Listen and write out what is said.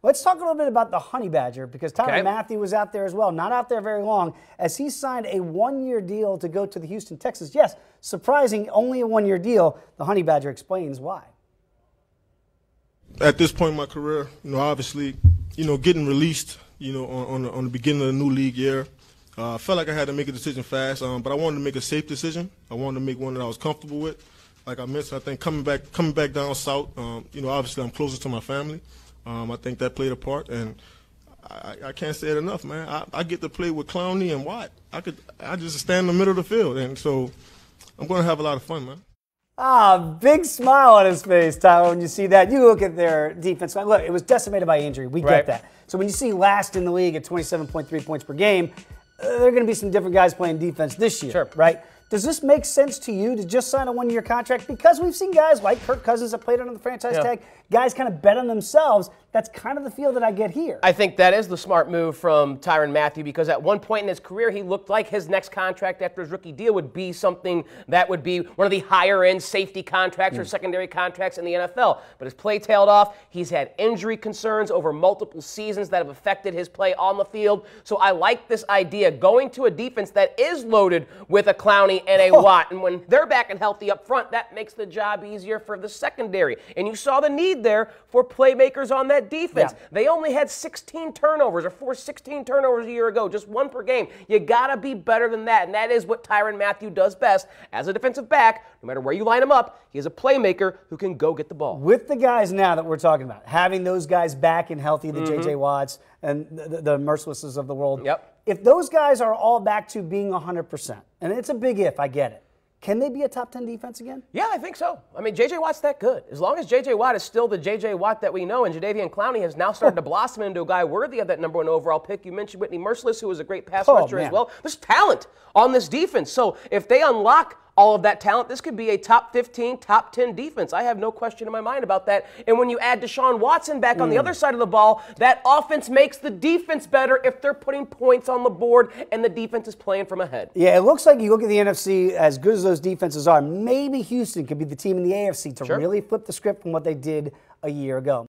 Let's talk a little bit about the Honey Badger, because Tyrann Mathieu was out there as well. Not out there very long, as he signed a one-year deal to go to the Houston Texans. Yes, surprising, only a one-year deal. The Honey Badger explains why. At this point in my career, obviously, getting released, on the beginning of the new league year, I felt like I had to make a decision fast, but I wanted to make a safe decision. I wanted to make one that I was comfortable with. Like I mentioned, I think coming back down south, obviously I'm closer to my family. I think that played a part, and I can't say it enough, man. I get to play with Clowney and Watt. I just stand in the middle of the field, and so I'm going to have a lot of fun, man. Big smile on his face, Tyler, when you see that. You look at their defense. Look, it was decimated by injury. We get that. So when you see last in the league at 27.3 points per game, there are going to be some different guys playing defense this year, right? Does this make sense to you to just sign a one-year contract? Because we've seen guys like Kirk Cousins that played under the franchise tag, guys kind of bet on themselves. That's kind of the feel that I get here. I think that is the smart move from Tyrann Mathieu, because at one point in his career, he looked like his next contract after his rookie deal would be something that would be one of the higher-end safety contracts or secondary contracts in the NFL. But his play tailed off. He's had injury concerns over multiple seasons that have affected his play on the field. So I like this idea, going to a defense that is loaded with a Clowney and a Watt. And when they're back and healthy up front, that makes the job easier for the secondary. And you saw the need there for playmakers on that defense. They only had 16 turnovers, or forced 16 turnovers a year ago, just one per game. You got to be better than that, and that is what Tyrann Mathieu does best as a defensive back. No matter where you line him up, he is a playmaker who can go get the ball. With the guys now that we're talking about, having those guys back and healthy, the J.J. Watts and the Mercilesses of the world, if those guys are all back to being 100%, and it's a big if, I get it, can they be a top 10 defense again? Yeah, I think so. I mean, J.J. Watt's that good. As long as J.J. Watt is still the J.J. Watt that we know, and Jadeveon Clowney has now started to blossom into a guy worthy of that #1 overall pick. You mentioned Whitney Merciless, who was a great pass rusher as well. There's talent on this defense. So if they unlock all of that talent, this could be a top 15, top 10 defense. I have no question in my mind about that. And when you add Deshaun Watson back on the other side of the ball, that offense makes the defense better if they're putting points on the board and the defense is playing from ahead. Yeah, it looks like you look at the NFC, as good as those defenses are, maybe Houston could be the team in the AFC to really flip the script from what they did a year ago.